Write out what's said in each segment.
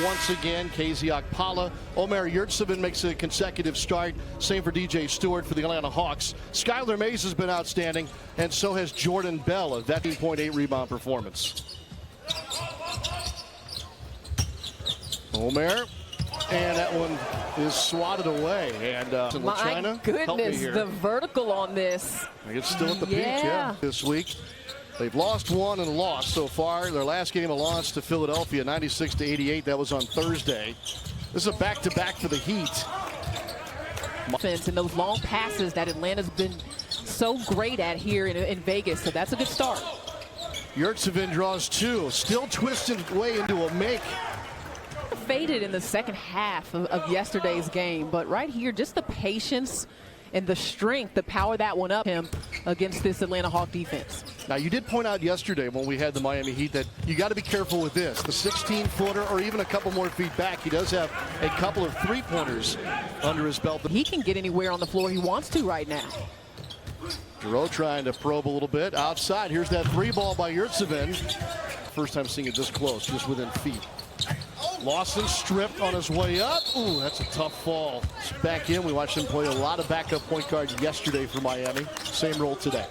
once again. KZ Okpala. Omer Yurtseven'den makes a consecutive start. Same for DJ Stewart for the Atlanta Hawks. Skylar Mays has been outstanding, and so has Jordan Bell, a 13.8 rebound performance. Omer, and that one is swatted away. And my goodness, the vertical on this. It's still at the peak, yeah, this week. They've lost one and lost so far. Their last game, a loss to Philadelphia, 96-88. That was on Thursday. This is a back-to-back for the Heat. And those long passes that Atlanta's been so great at here in Vegas, so that's a good start. Yurtseven draws two, still twisting way into a make. Faded in the second half of yesterday's game, but right here, just the patience and the strength, the power that went up him against this Atlanta Hawk defense. Now, you did point out yesterday when we had the Miami Heat that you got to be careful with this. The 16-footer or even a couple more feet back. He does have a couple of three-pointers under his belt. He can get anywhere on the floor he wants to right now. Giroux trying to probe a little bit. Outside, here's that three ball by Yurtseven. First time seeing it this close, just within feet. Lawson stripped on his way up. Ooh, that's a tough fall. Back in, we watched him play a lot of backup point guard yesterday for Miami. Same role today.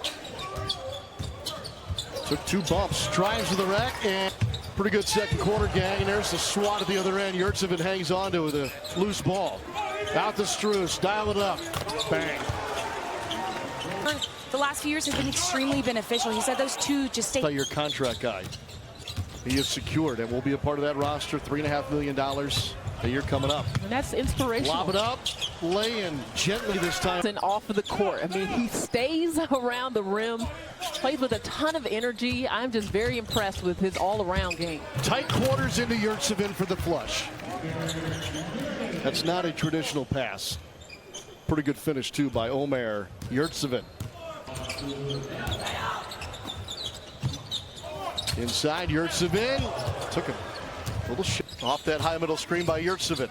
Took two bumps, drives to the rack, and pretty good second quarter, gang. And there's the swat at the other end. Yurtseven hangs on to the loose ball. Out to Strus, dial it up. Bang. The last few years have been extremely beneficial. He said those two just stay. Your contract guy. He is secured and will be a part of that roster. $3.5 million a year coming up. And that's inspirational. Lob it up, lay in gently this time. And off of the court. I mean, he stays around the rim, plays with a ton of energy. I'm just very impressed with his all-around game. Tight quarters into Yurtseven for the flush. That's not a traditional pass. Pretty good finish, too, by Omer Yurtseven. Inside, Yurtseven took a little shot off that high middle screen by Yurtseven.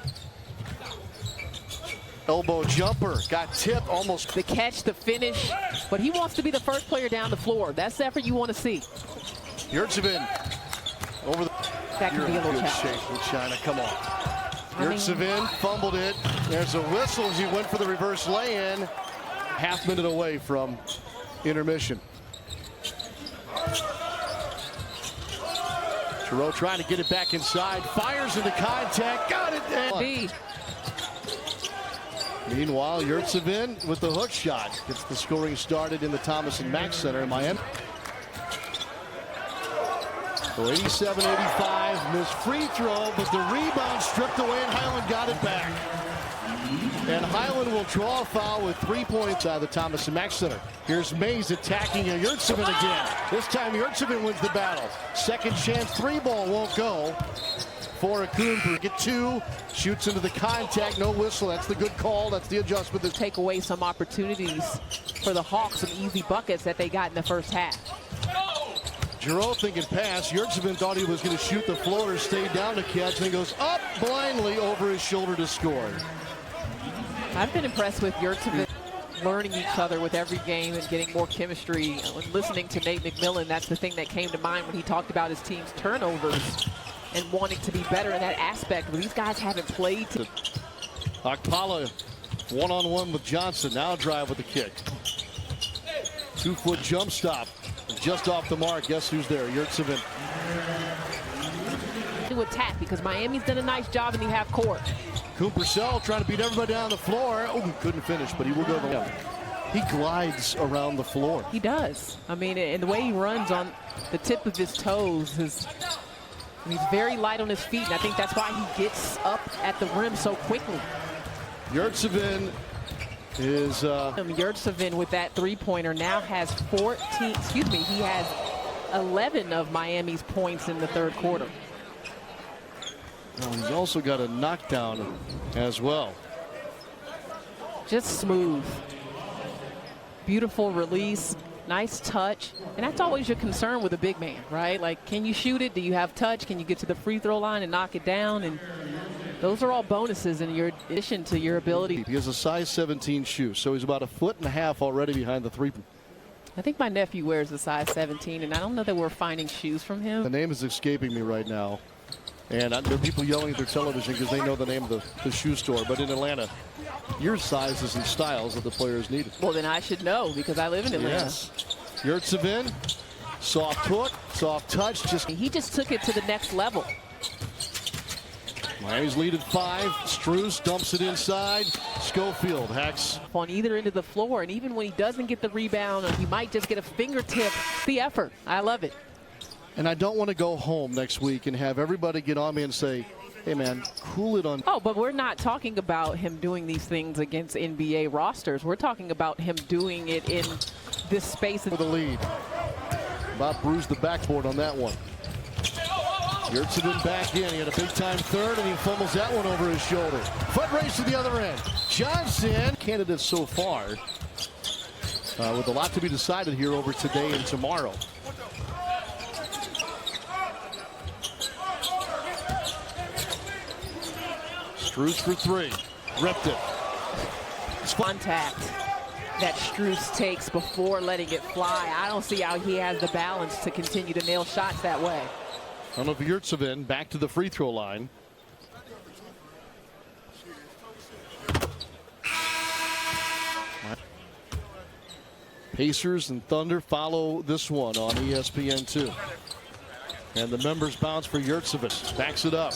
Elbow jumper, got tipped almost. The catch, the finish, but he wants to be the first player down the floor. That's the effort you want to see. Yurtseven over the. That could be a little shape with China. Come on. Yurtseven fumbled it. There's a whistle as he went for the reverse lay-in. Half minute away from intermission. Giroux trying to get it back inside, fires into contact, got it. And meanwhile, Yurtseven with the hook shot gets the scoring started in the Thomas and Mack Center in Miami. So 87-85, missed free throw, but the rebound stripped away and Highland got it back. And Highland will draw a foul with 3 points out of the Thomas and Mack Center. Here's Mays attacking Yurtseven again. This time Yurtseven wins the battle. Second chance, three ball won't go for a Cooper. Get two, shoots into the contact, no whistle. That's the good call. That's the adjustment. Take away some opportunities for the Hawks, some easy buckets that they got in the first half. Giroux thinking pass. Yurtseven thought he was going to shoot the floater, stayed down to catch, and then goes up blindly over his shoulder to score. I've been impressed with Yurtseven learning each other with every game and getting more chemistry. When listening to Nate McMillan, that's the thing that came to mind when he talked about his team's turnovers and wanting to be better in that aspect. But these guys haven't played. Okpala one-on-one with Johnson. Now drive with the kick. 2-foot jump stop. Just off the mark. Guess who's there? Yurtseven. To attack because Miami's done a nice job in the half court. Cooper Sell trying to beat everybody down the floor. Oh, he couldn't finish, but he will go to the He glides around the floor. He does. I mean, and the way he runs on the tip of his toes is, he's very light on his feet, and I think that's why he gets up at the rim so quickly. Yurtseven is Yurtseven with that three-pointer now has 14, excuse me, he has 11 of Miami's points in the third quarter. Well, he's also got a knockdown as well. Just smooth. Beautiful release, nice touch. And that's always your concern with a big man, right? Like, can you shoot it? Do you have touch? Can you get to the free throw line and knock it down? And those are all bonuses in your addition to your ability. He has a size 17 shoe, so he's about 1.5 feet already behind the three. I think my nephew wears a size 17, and I don't know that we're finding shoes from him. The name is escaping me right now. And I know people yelling at their television because they know the name of the shoe store. But in Atlanta, your sizes and styles that the players needed. Well, then I should know because I live in Atlanta. Yes. Yurtseven'den, soft hook, soft touch. He just took it to the next level. Miami's lead at 5. Strus dumps it inside. Schofield hacks On either end of the floor, and even when he doesn't get the rebound, or he might just get a fingertip, the effort. I love it. And I don't want to go home next week and have everybody get on me and say, hey, man, cool it on. Oh, but we're not talking about him doing these things against NBA rosters. We're talking about him doing it in this space. For the lead. About bruised the backboard on that one. Yurtseven'den back in. He had a big-time third, and he fumbles that one over his shoulder. Foot race to the other end. Johnson, candidates so far, with a lot to be decided here over today and tomorrow. Strus for 3. Ripped it. Contact that Strus takes before letting it fly. I don't see how he has the balance to continue to nail shots that way. I don't know if Yurtseven'den back to the free throw line. Pacers and Thunder follow this one on ESPN2. And the members bounce for Yurtseven'den. Backs it up.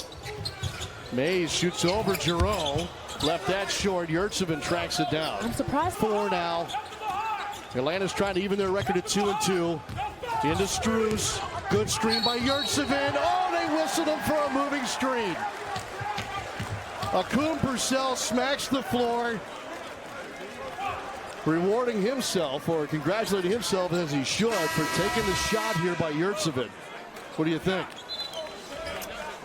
Mays shoots over Jerome. Left that short. Yurtseven'den tracks it down. I'm surprised. 4 now. Atlanta's trying to even their record at 2-2. Into Strus. Good screen by Yurtseven'den. Oh, they whistled him for a moving screen. Akun Purcell smacks the floor, rewarding himself, or congratulating himself as he should, for taking the shot here by Yurtseven'den. What do you think?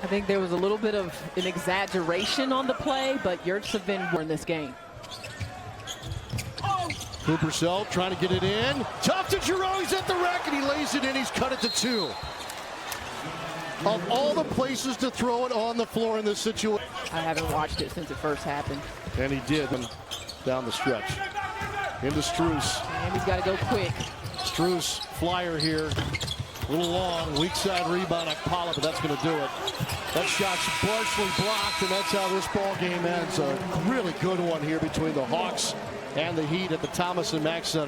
I think there was a little bit of an exaggeration on the play, but Yurtseven'den won this game. Purcell trying to get it in. Tough to Jerome. He's at the rack, and he lays it in. He's cut it to 2. Of all the places to throw it on the floor in this situation. I haven't watched it since it first happened. And he did down the stretch. Into Strus. And he's got to go quick. Strus, flyer here. A little long, weak side rebound on Pollard, but that's going to do it. That shot's partially blocked, and that's how this ball game ends. A really good one here between the Hawks and the Heat at the Thomas and Mack Center.